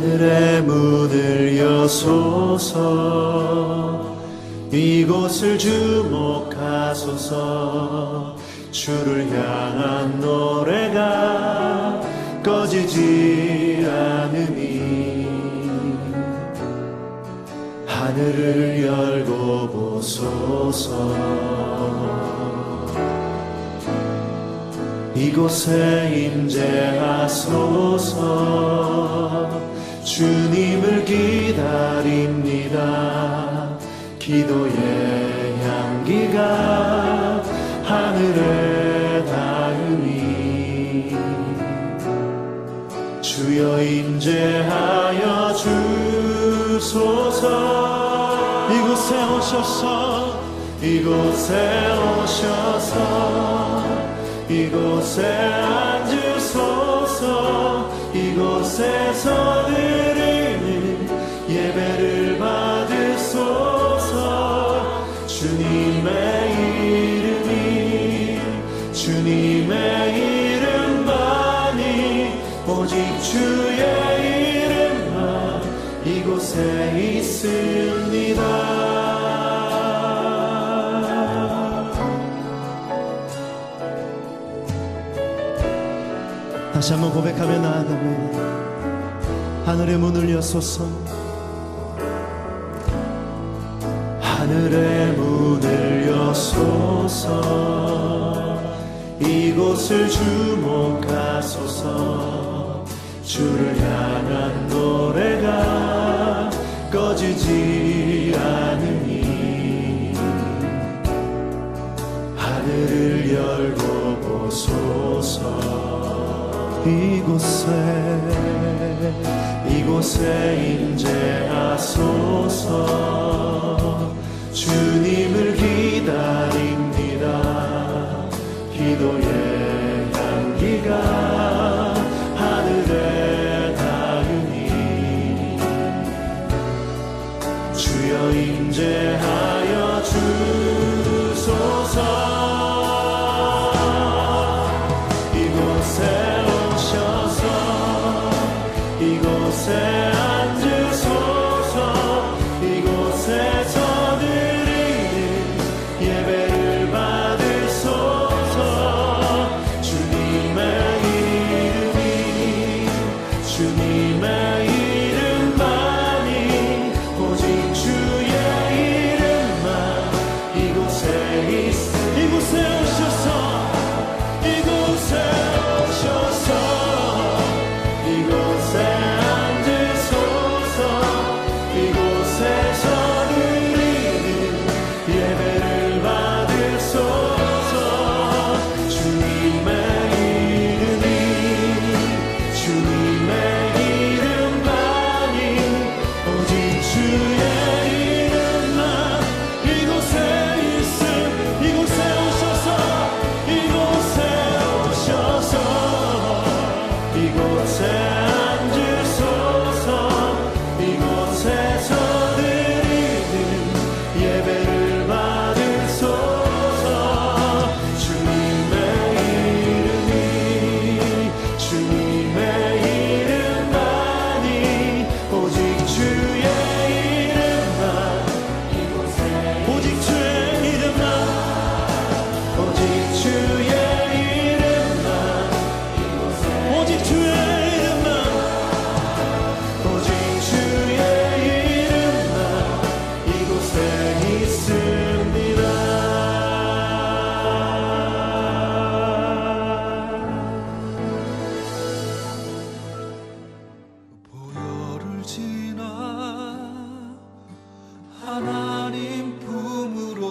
하늘의 문을 여소서. 이곳을 주목하소서. 주를 향한 노래가 꺼지지 않으니 하늘을 열고 보소서. 이곳에 임재하소서. 주님을 기다립니다. 기도의 향기가 하늘에 닿으니 주여 임재하여 주소서. 이곳에 오셔서 이곳에 오셔서 이곳에 앉으소서. 이곳에서 드리는 예배를 받으소서. 주님의 이름만이 오직 주의 이름만 이곳에 있습니다. 다시 한번 고백하며 나아갑니다. 하늘의 문을 여소서. 하늘의 문을 여소서. 이곳을 주목하소서. 주를 향한 노래가 꺼지지 않으니 하늘을 열고 보소서. 이곳에 임재하소서. 주님을 기다립니다. 기도의 향기가 하늘에 닿으니 주여 임재하여 주소서. 이곳에 앉으소서. 이곳에서 드리는 예배를 받으소서. 주님의 이름만이 오직 주의 이름만 이곳에 이곳에 오셔서 이곳에 앉으소서. 이곳에서 드리는 예배를 받으소서. 주님의 이름만이 오직 주의 이름만 이곳에 이곳에 오셔서 이곳에 앉으소서. 이곳에서 드리는 예배를 받으소서. 주님의 이름만이 오직 주의 이름만 오직 주의 이름만 오직 주의 이름만 오직 주의 하나님 품으로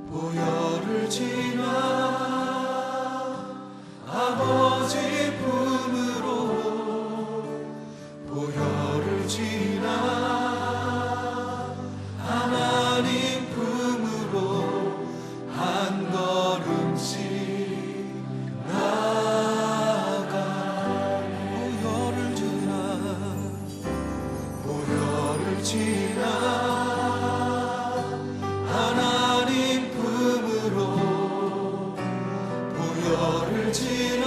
보혈을 지나 아버지 품으로 보혈을 지나 하나님 품으로 한 걸음씩 나아가네. 보혈을 지나 하나님 품으로 보혈을 지나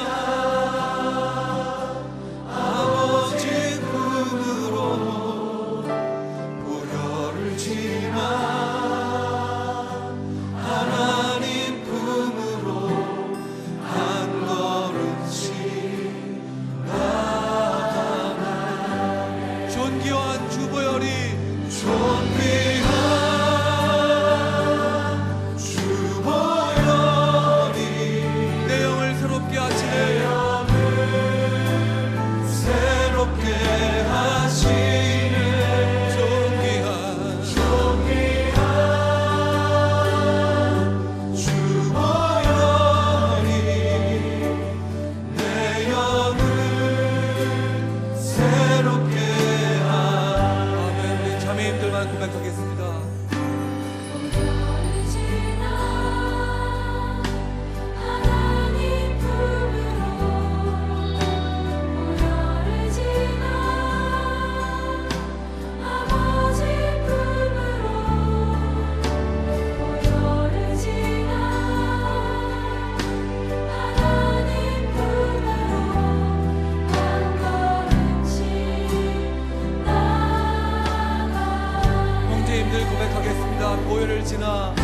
지나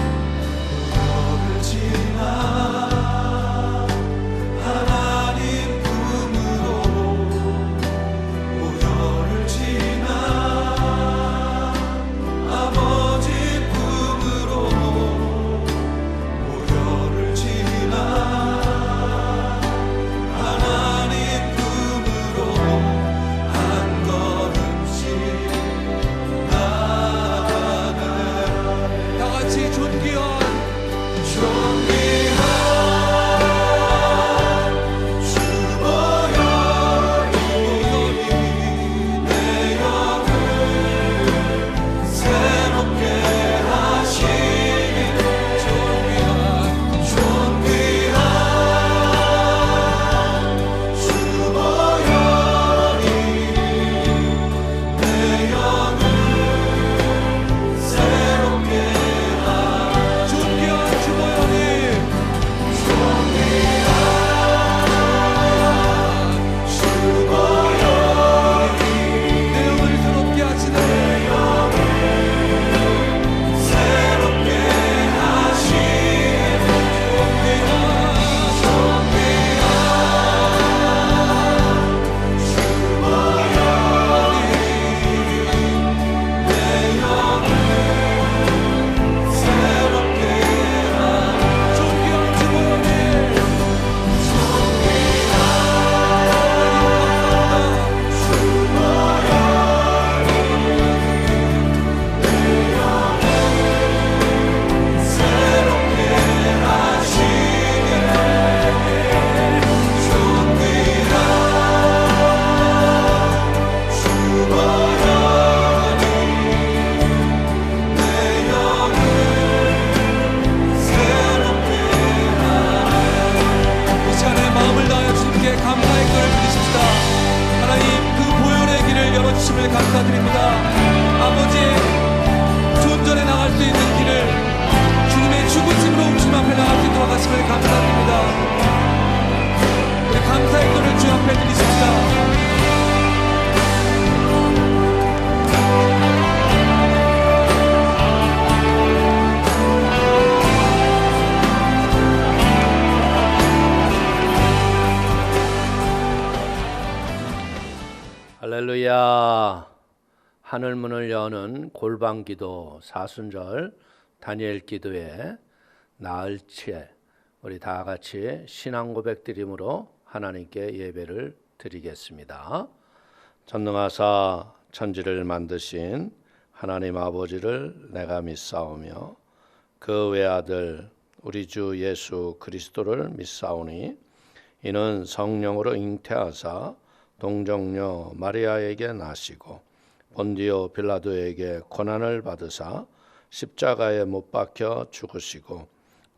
우열을 지나 하나님 품으로 우열을 지나 아버지 품으로 우열을 지나 하나님 품으로 한 걸음씩 나아가네. 다 같이 존귀한 주심을 감사드립니다. 아버지, 존전에 나갈 수 있는 길을 주님의 죽으심으로 주님 앞에 나갈 수 있도록 하심을 감사드립니다. 우리 감사의 손을 주 앞에 드리십시다. 할렐루야. 하늘문을 여는 골방기도 사순절 다니엘 기도에 나흘째 우리 다 같이 신앙 고백 드림으로 하나님께 예배를 드리겠습니다. 전능하사 천지를 만드신 하나님 아버지를 내가 믿사오며 그 외아들 우리 주 예수 그리스도를 믿사오니 이는 성령으로 잉태하사 동정녀 마리아에게 나시고 본디오 빌라도에게 고난을 받으사 십자가에 못 박혀 죽으시고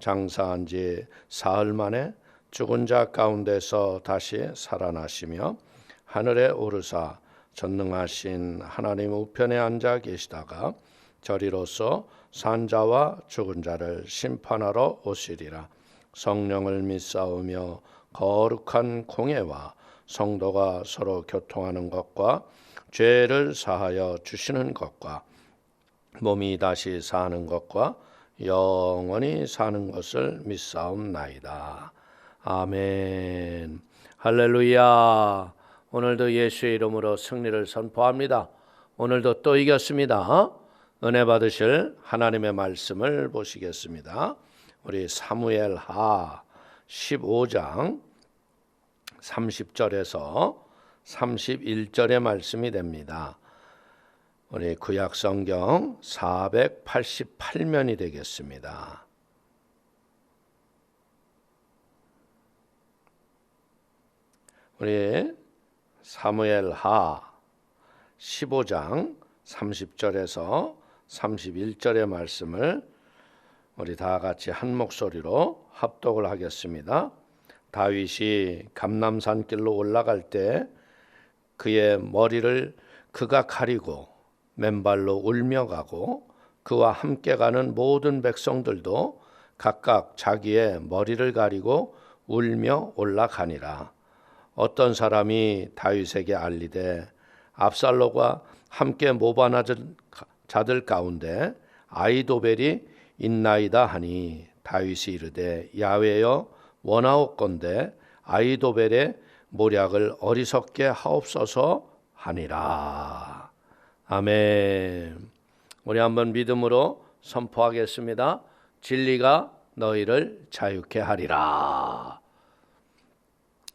장사한 지 사흘 만에 죽은 자 가운데서 다시 살아나시며 하늘에 오르사 전능하신 하나님 우편에 앉아 계시다가 저리로서 산자와 죽은 자를 심판하러 오시리라. 성령을 믿사오며 거룩한 공예와 성도가 서로 교통하는 것과 죄를 사하여 주시는 것과 몸이 다시 사는 것과 영원히 사는 것을 믿사옵나이다. 아멘. 할렐루야. 오늘도 예수의 이름으로 승리를 선포합니다. 오늘도 또 이겼습니다. 은혜 받으실 하나님의 말씀을 보시겠습니다. 우리 사무엘하 15장 30절에서 31절의 말씀이 됩니다. 우리 구약성경 488면이 되겠습니다. 우리 사무엘하 15장 30절에서 31절의 말씀을 우리 다 같이 한 목소리로 합독을 하겠습니다. 다윗이 감람산 길로 올라갈 때 그의 머리를 그가 가리고 맨발로 울며 가고 그와 함께 가는 모든 백성들도 각각 자기의 머리를 가리고 울며 올라가니라. 어떤 사람이 다윗에게 알리되 압살롬과 함께 모반하던 자들 가운데 아히도벨이 있나이다 하니 다윗이 이르되 야외여 원하옵건대 아히도벨의 모략을 어리석게 하옵소서 하니라. 아멘. 우리 한번 믿음으로 선포하겠습니다. 진리가 너희를 자유케 하리라.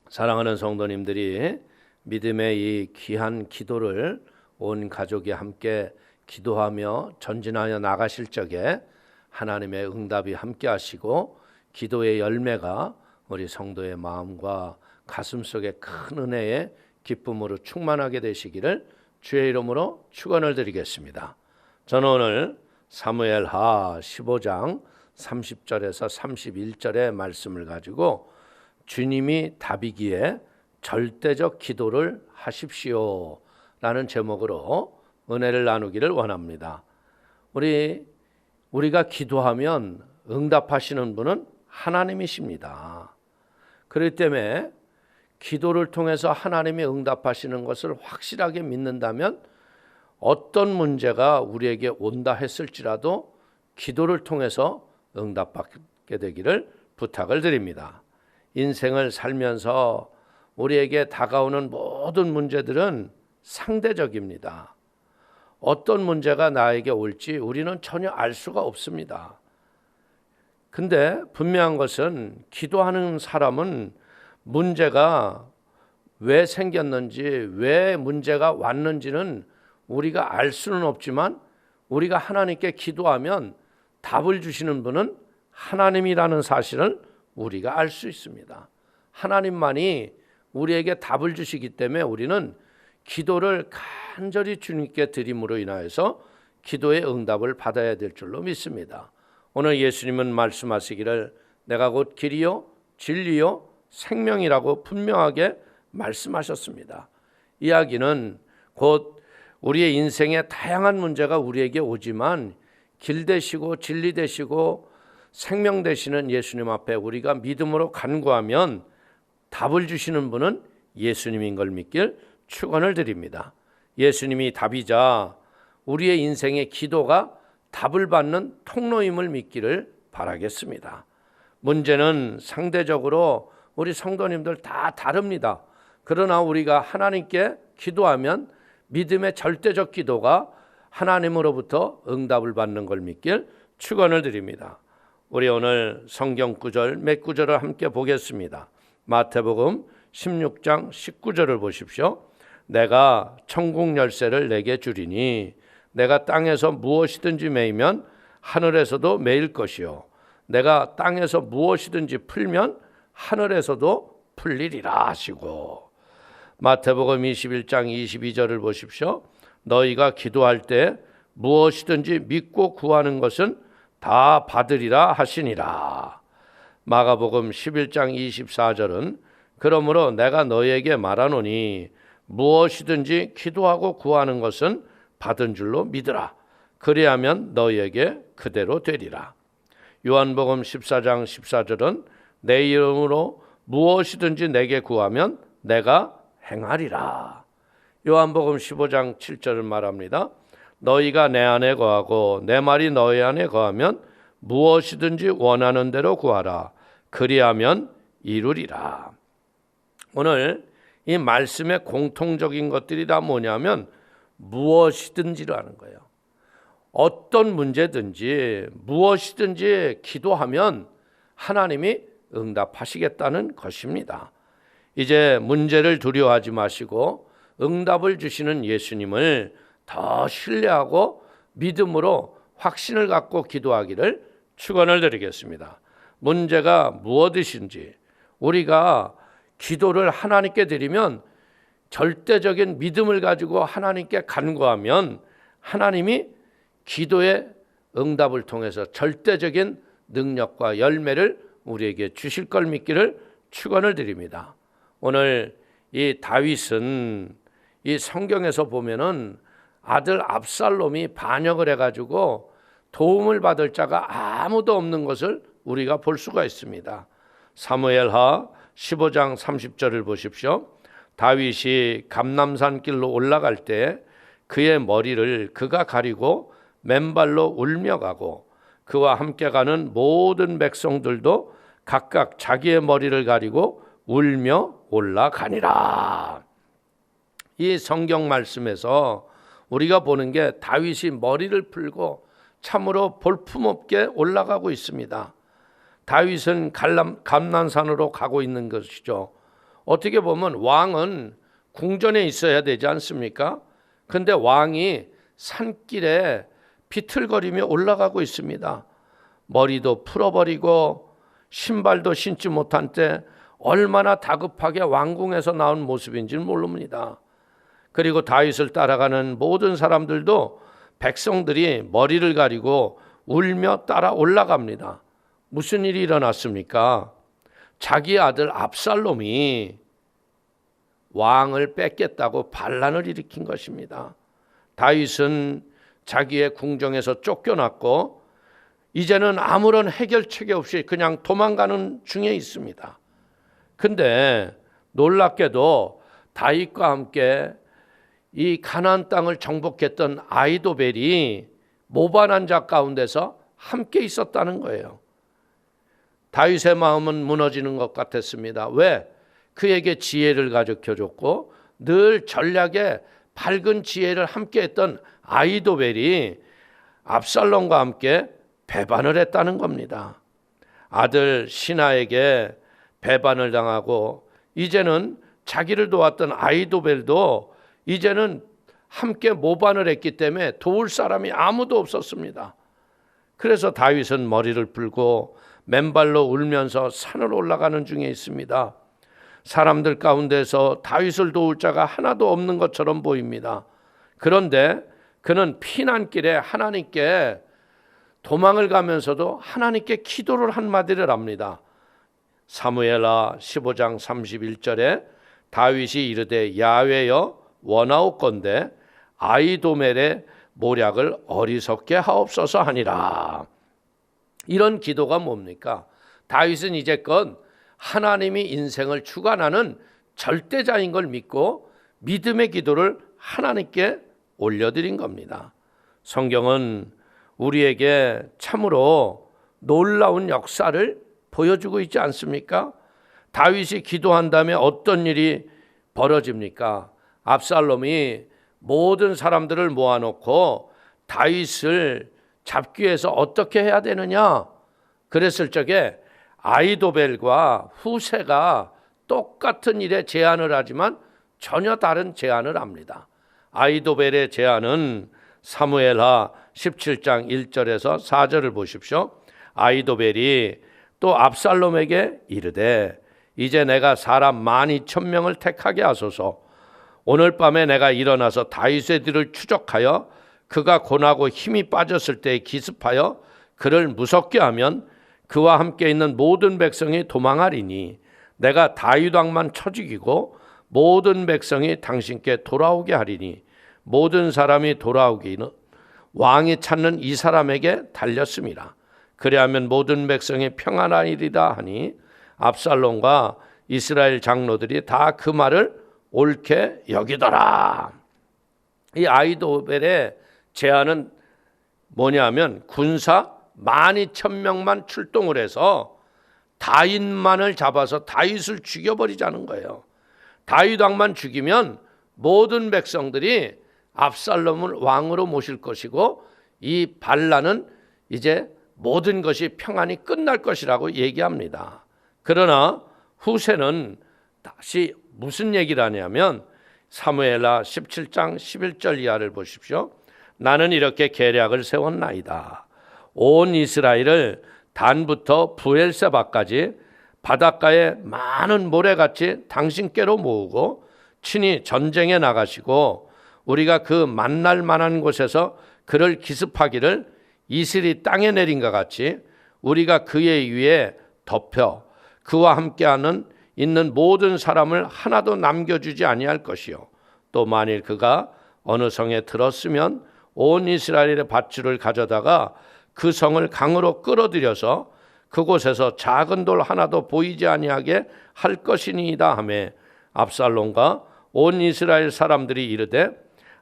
사랑하는 성도님들이 믿음의 이 귀한 기도를 온 가족이 함께 기도하며 전진하여 나가실 적에 하나님의 응답이 함께 하시고 기도의 열매가 우리 성도의 마음과 가슴 속에 큰 은혜의 기쁨으로 충만하게 되시기를 주의 이름으로 축원을 드리겠습니다. 저는 오늘 사무엘하 15장 30절에서 31절의 말씀을 가지고 주님이 다비기에 절대적 기도를 하십시오 라는 제목으로 은혜를 나누기를 원합니다. 우리가 기도하면 응답하시는 분은 하나님이십니다. 그렇기 때문에 기도를 통해서 하나님이 응답하시는 것을 확실하게 믿는다면 어떤 문제가 우리에게 온다 했을지라도 기도를 통해서 응답받게 되기를 부탁을 드립니다. 인생을 살면서 우리에게 다가오는 모든 문제들은 상대적입니다. 어떤 문제가 나에게 올지 우리는 전혀 알 수가 없습니다. 근데 분명한 것은 기도하는 사람은 문제가 왜 생겼는지, 왜 문제가 왔는지는 우리가 알 수는 없지만 우리가 하나님께 기도하면 답을 주시는 분은 하나님이라는 사실을 우리가 알 수 있습니다. 하나님만이 우리에게 답을 주시기 때문에 우리는 기도를 간절히 주님께 드림으로 인하여서 기도의 응답을 받아야 될 줄로 믿습니다. 오늘 예수님은 말씀하시기를 내가 곧 길이요 진리요 생명이라고 분명하게 말씀하셨습니다. 이야기는 곧 우리의 인생에 다양한 문제가 우리에게 오지만 길 되시고 진리 되시고 생명 되시는 예수님 앞에 우리가 믿음으로 간구하면 답을 주시는 분은 예수님인 걸 믿길 축원을 드립니다. 예수님이 답이자 우리의 인생의 기도가 답을 받는 통로임을 믿기를 바라겠습니다. 문제는 상대적으로 우리 성도님들 다 다릅니다. 그러나 우리가 하나님께 기도하면 믿음의 절대적 기도가 하나님으로부터 응답을 받는 걸 믿길 축원을 드립니다. 우리 오늘 성경 구절 몇 구절을 함께 보겠습니다. 마태복음 16장 19절을 보십시오. 내가 천국 열쇠를 내게 주리니 내가 땅에서 무엇이든지 매이면 하늘에서도 매일 것이요 내가 땅에서 무엇이든지 풀면 하늘에서도 풀리리라 하시고, 마태복음 21장 22절을 보십시오. 너희가 기도할 때 무엇이든지 믿고 구하는 것은 다 받으리라 하시니라. 마가복음 11장 24절은 그러므로 내가 너희에게 말하노니 무엇이든지 기도하고 구하는 것은 받은 줄로 믿으라. 그리하면 너희에게 그대로 되리라. 요한복음 14장 14절은 내 이름으로 무엇이든지 내게 구하면 내가 행하리라. 요한복음 15장 7절을 말합니다. 너희가 내 안에 거하고 내 말이 너희 안에 거하면 무엇이든지 원하는 대로 구하라. 그리하면 이루리라. 오늘 이 말씀의 공통적인 것들이 다 뭐냐면 무엇이든지라는 거예요. 어떤 문제든지 무엇이든지 기도하면 하나님이 응답하시겠다는 것입니다. 이제 문제를 두려워하지 마시고 응답을 주시는 예수님을 더 신뢰하고 믿음으로 확신을 갖고 기도하기를 축원을 드리겠습니다. 문제가 무엇이든지 우리가 기도를 하나님께 드리면 절대적인 믿음을 가지고 하나님께 간구하면 하나님이 기도의 응답을 통해서 절대적인 능력과 열매를 우리에게 주실 걸 믿기를 축원을 드립니다. 오늘 이 다윗은 이 성경에서 보면은 아들 압살롬이 반역을 해가지고 도움을 받을 자가 아무도 없는 것을 우리가 볼 수가 있습니다. 사무엘하 15장 30절을 보십시오. 다윗이 감람산 길로 올라갈 때 그의 머리를 그가 가리고 맨발로 울며 가고 그와 함께 가는 모든 백성들도 각각 자기의 머리를 가리고 울며 올라가니라. 이 성경 말씀에서 우리가 보는 게 다윗이 머리를 풀고 참으로 볼품없게 올라가고 있습니다. 다윗은 감난산으로 가고 있는 것이죠. 어떻게 보면 왕은 궁전에 있어야 되지 않습니까? 그런데 왕이 산길에 비틀거리며 올라가고 있습니다. 머리도 풀어버리고 신발도 신지 못한 때 얼마나 다급하게 왕궁에서 나온 모습인지는 모릅니다. 그리고 다윗을 따라가는 모든 사람들도 백성들이 머리를 가리고 울며 따라 올라갑니다. 무슨 일이 일어났습니까? 자기 아들 압살롬이 왕을 뺏겠다고 반란을 일으킨 것입니다. 다윗은 자기의 궁정에서 쫓겨났고 이제는 아무런 해결책이 없이 그냥 도망가는 중에 있습니다. 근데 놀랍게도 다윗과 함께 이 가나안 땅을 정복했던 아히도벨이 모반한 자 가운데서 함께 있었다는 거예요. 다윗의 마음은 무너지는 것 같았습니다. 왜? 그에게 지혜를 가르쳐줬고 늘 전략에 밝은 지혜를 함께 했던 아히도벨이 압살롬과 함께 배반을 했다는 겁니다. 아들 시나에게 배반을 당하고 이제는 자기를 도왔던 아히도벨도 이제는 함께 모반을 했기 때문에 도울 사람이 아무도 없었습니다. 그래서 다윗은 머리를 풀고 맨발로 울면서 산을 올라가는 중에 있습니다. 사람들 가운데서 다윗을 도울 자가 하나도 없는 것처럼 보입니다. 그런데 그는 피난길에 하나님께 도망을 가면서도 하나님께 기도를 한마디를 합니다. 사무엘하 15장 31절에 다윗이 이르되 야훼여 원하옵건대 아히도멜의 모략을 어리석게 하옵소서 하니라. 이런 기도가 뭡니까? 다윗은 이제껏 하나님이 인생을 주관하는 절대자인 걸 믿고 믿음의 기도를 하나님께 올려드린 겁니다. 성경은 우리에게 참으로 놀라운 역사를 보여주고 있지 않습니까? 다윗이 기도한 다음에 어떤 일이 벌어집니까? 압살롬이 모든 사람들을 모아놓고 다윗을 잡기 위해서 어떻게 해야 되느냐? 그랬을 적에 아히도벨과 후세가 똑같은 일에 제안을 하지만 전혀 다른 제안을 합니다. 아히도벨의 제안은 사무엘하 17장 1절에서 4절을 보십시오. 아히도벨이 또 압살롬에게 이르되 이제 내가 사람 12,000명을 택하게 하소서. 오늘 밤에 내가 일어나서 다윗의 뒤를 추적하여 그가 고나고 힘이 빠졌을 때 기습하여 그를 무섭게 하면 그와 함께 있는 모든 백성이 도망하리니 내가 다윗 왕만 쳐 죽이고 모든 백성이 당신께 돌아오게 하리니 모든 사람이 돌아오기는 왕이 찾는 이 사람에게 달렸습니다. 그리하면 모든 백성이 평안하리라 하니 압살롬과 이스라엘 장로들이 다 그 말을 옳게 여기더라. 이 아히도벨의 제안은 뭐냐면 군사 12,000명만 출동을 해서 다윗만을 잡아서 다윗을 죽여버리자는 거예요. 다윗 왕만 죽이면 모든 백성들이 압살롬을 왕으로 모실 것이고 이 반란은 이제 모든 것이 평안히 끝날 것이라고 얘기합니다. 그러나 후세는 다시 무슨 얘기를 하냐면 사무엘하 17장 11절 이하를 보십시오. 나는 이렇게 계략을 세웠나이다. 온 이스라엘을 단부터 브엘세바까지 바닷가에 많은 모래같이 당신께로 모으고 친히 전쟁에 나가시고 우리가 그 만날 만한 곳에서 그를 기습하기를 이슬이 땅에 내린 것 같이 우리가 그의 위에 덮여 그와 함께하는 있는 모든 사람을 하나도 남겨주지 아니할 것이요. 또 만일 그가 어느 성에 들었으면 온 이스라엘의 밧줄을 가져다가 그 성을 강으로 끌어들여서 그곳에서 작은 돌 하나도 보이지 아니하게 할 것이니이다 하매 압살롬과 온 이스라엘 사람들이 이르되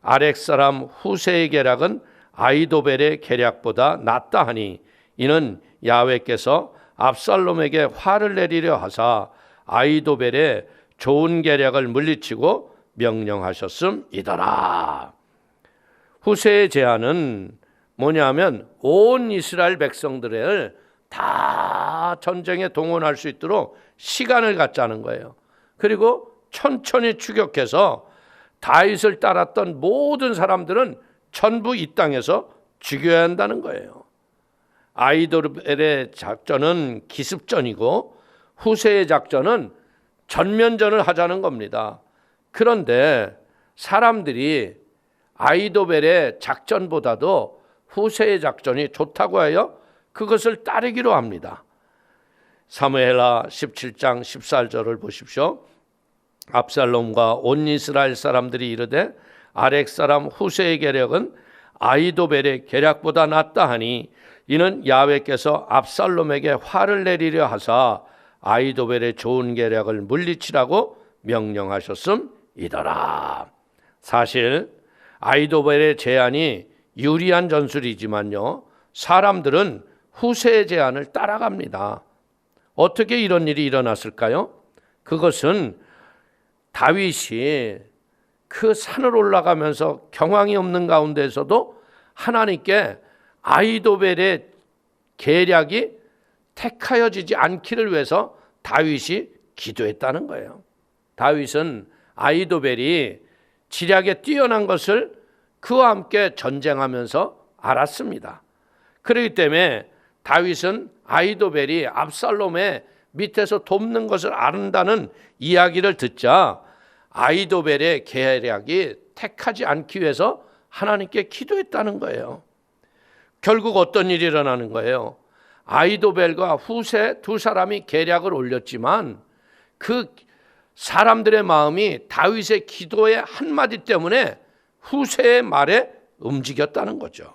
아렉 사람 후세의 계략은 아히도벨의 계략보다 낫다 하니 이는 야훼께서 압살롬에게 화를 내리려 하사 아히도벨의 좋은 계략을 물리치고 명령하셨음이더라. 후세의 제안은 뭐냐면 온 이스라엘 백성들을 다 전쟁에 동원할 수 있도록 시간을 갖자는 거예요. 그리고 천천히 추격해서 다윗을 따랐던 모든 사람들은 전부 이 땅에서 죽여야 한다는 거예요. 아히도벨의 작전은 기습전이고 후세의 작전은 전면전을 하자는 겁니다. 그런데 사람들이 아히도벨의 작전보다도 후세의 작전이 좋다고 하여 그것을 따르기로 합니다. 사무엘하 17장 14절을 보십시오. 압살롬과 온 이스라엘 사람들이 이르되 아렉 사람 후세의 계략은 아히도벨의 계략보다 낫다 하니 이는 야훼께서 압살롬에게 화를 내리려 하사 아히도벨의 좋은 계략을 물리치라고 명령하셨음이더라. 사실 아히도벨의 제안이 유리한 전술이지만요, 사람들은 후세의 제안을 따라갑니다. 어떻게 이런 일이 일어났을까요? 그것은 다윗이 그 산을 올라가면서 경황이 없는 가운데서도 하나님께 아히도벨의 계략이 택하여지지 않기를 위해서 다윗이 기도했다는 거예요. 다윗은 아히도벨이 지략에 뛰어난 것을 그와 함께 전쟁하면서 알았습니다. 그렇기 때문에 다윗은 아히도벨이 압살롬의 밑에서 돕는 것을 안다는 이야기를 듣자 아히도벨의 계략이 택하지 않기 위해서 하나님께 기도했다는 거예요. 결국 어떤 일이 일어나는 거예요? 아히도벨과 후세 두 사람이 계략을 올렸지만 그 사람들의 마음이 다윗의 기도의 한마디 때문에 후세의 말에 움직였다는 거죠.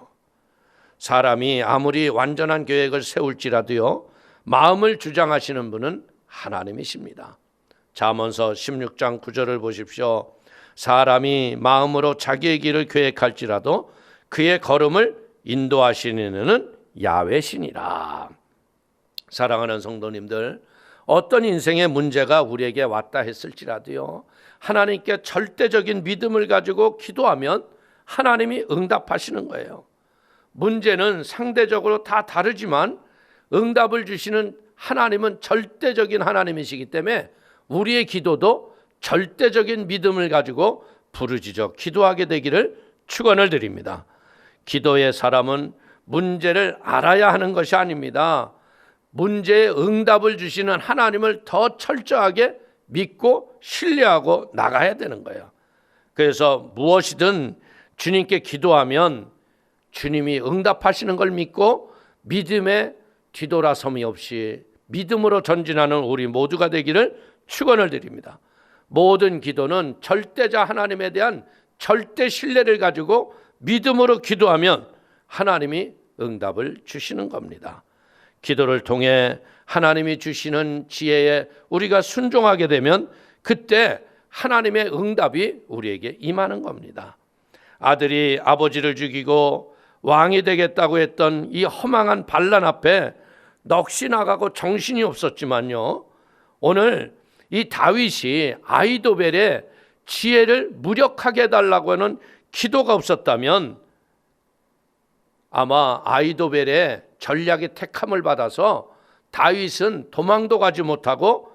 사람이 아무리 완전한 계획을 세울지라도요, 마음을 주장하시는 분은 하나님이십니다. 잠언서 16장 9절을 보십시오. 사람이 마음으로 자기의 길을 계획할지라도 그의 걸음을 인도하시는 이는 야훼시니라. 사랑하는 성도님들, 어떤 인생의 문제가 우리에게 왔다 했을지라도요, 하나님께 절대적인 믿음을 가지고 기도하면 하나님이 응답하시는 거예요. 문제는 상대적으로 다 다르지만 응답을 주시는 하나님은 절대적인 하나님이시기 때문에 우리의 기도도 절대적인 믿음을 가지고 부르짖어 기도하게 되기를 축원을 드립니다. 기도의 사람은 문제를 알아야 하는 것이 아닙니다. 문제에 응답을 주시는 하나님을 더 철저하게 믿고 신뢰하고 나가야 되는 거예요. 그래서 무엇이든 주님께 기도하면 주님이 응답하시는 걸 믿고 믿음에 뒤돌아섬이 없이 믿음으로 전진하는 우리 모두가 되기를 축원을 드립니다. 모든 기도는 절대자 하나님에 대한 절대 신뢰를 가지고 믿음으로 기도하면 하나님이 응답을 주시는 겁니다. 기도를 통해 하나님이 주시는 지혜에 우리가 순종하게 되면 그때 하나님의 응답이 우리에게 임하는 겁니다. 아들이 아버지를 죽이고 왕이 되겠다고 했던 이 허망한 반란 앞에 넋이 나가고 정신이 없었지만요, 오늘 이 다윗이 아히도벨의 지혜를 무력하게 해달라고 하는 기도가 없었다면 아마 아히도벨의 전략의 택함을 받아서 다윗은 도망도 가지 못하고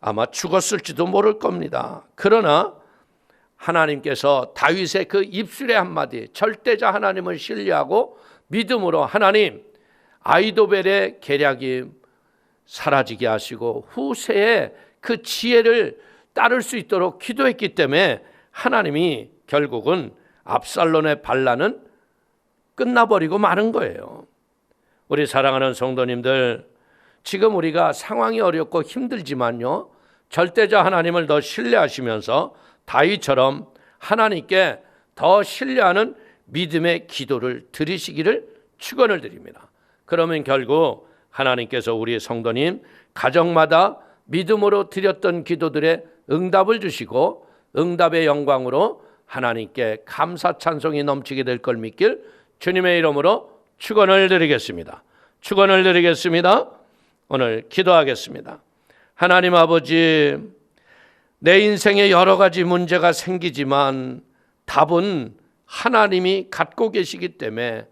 아마 죽었을지도 모를 겁니다. 그러나 하나님께서 다윗의 그 입술의 한마디, 절대자 하나님을 신뢰하고 믿음으로 하나님, 아히도벨의 계략이 사라지게 하시고 후세에 그 지혜를 따를 수 있도록 기도했기 때문에 하나님이 결국은 압살롬의 반란은 끝나버리고 마는 거예요. 우리 사랑하는 성도님들, 지금 우리가 상황이 어렵고 힘들지만요, 절대자 하나님을 더 신뢰하시면서 다윗처럼 하나님께 더 신뢰하는 믿음의 기도를 드리시기를 축원을 드립니다. 그러면 결국 하나님께서 우리 성도님 가정마다 믿음으로 드렸던 기도들의 응답을 주시고 응답의 영광으로 하나님께 감사 찬송이 넘치게 될 걸 믿길 주님의 이름으로 축원을 드리겠습니다. 축원을 드리겠습니다. 오늘 기도하겠습니다. 하나님 아버지, 내 인생에 여러 가지 문제가 생기지만 답은 하나님이 갖고 계시기 때문에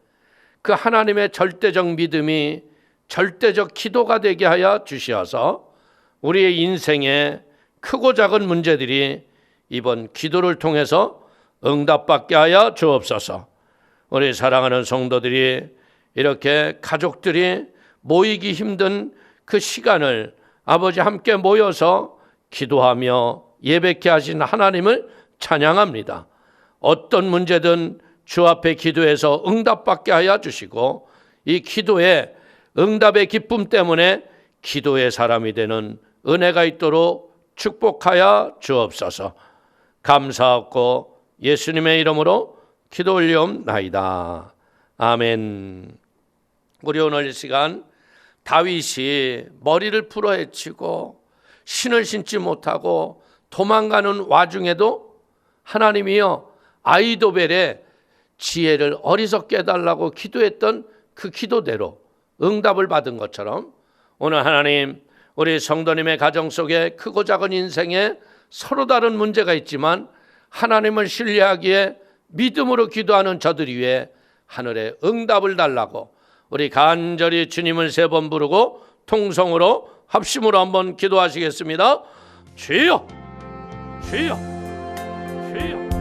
그 하나님의 절대적 믿음이 절대적 기도가 되게 하여 주시어서 우리의 인생에 크고 작은 문제들이 이번 기도를 통해서 응답받게 하여 주옵소서. 우리 사랑하는 성도들이 이렇게 가족들이 모이기 힘든 그 시간을 아버지 함께 모여서 기도하며 예배케 하신 하나님을 찬양합니다. 어떤 문제든 주 앞에 기도해서 응답받게 하여 주시고 이 기도의 응답의 기쁨 때문에 기도의 사람이 되는 은혜가 있도록 축복하여 주옵소서. 감사하고 예수님의 이름으로 기도 올리옵나이다. 아멘. 우리 오늘 이 시간 다윗이 머리를 풀어헤치고 신을 신지 못하고 도망가는 와중에도 하나님이여 아히도벨의 지혜를 어리석게 해달라고 기도했던 그 기도대로 응답을 받은 것처럼 오늘 하나님 우리 성도님의 가정 속에 크고 작은 인생에 서로 다른 문제가 있지만 하나님을 신뢰하기에 믿음으로 기도하는 저들 위해 하늘에 응답을 달라고 우리 간절히 주님을 3번 부르고 통성으로 합심으로 한번 기도하시겠습니다. 주여, 주여, 주여.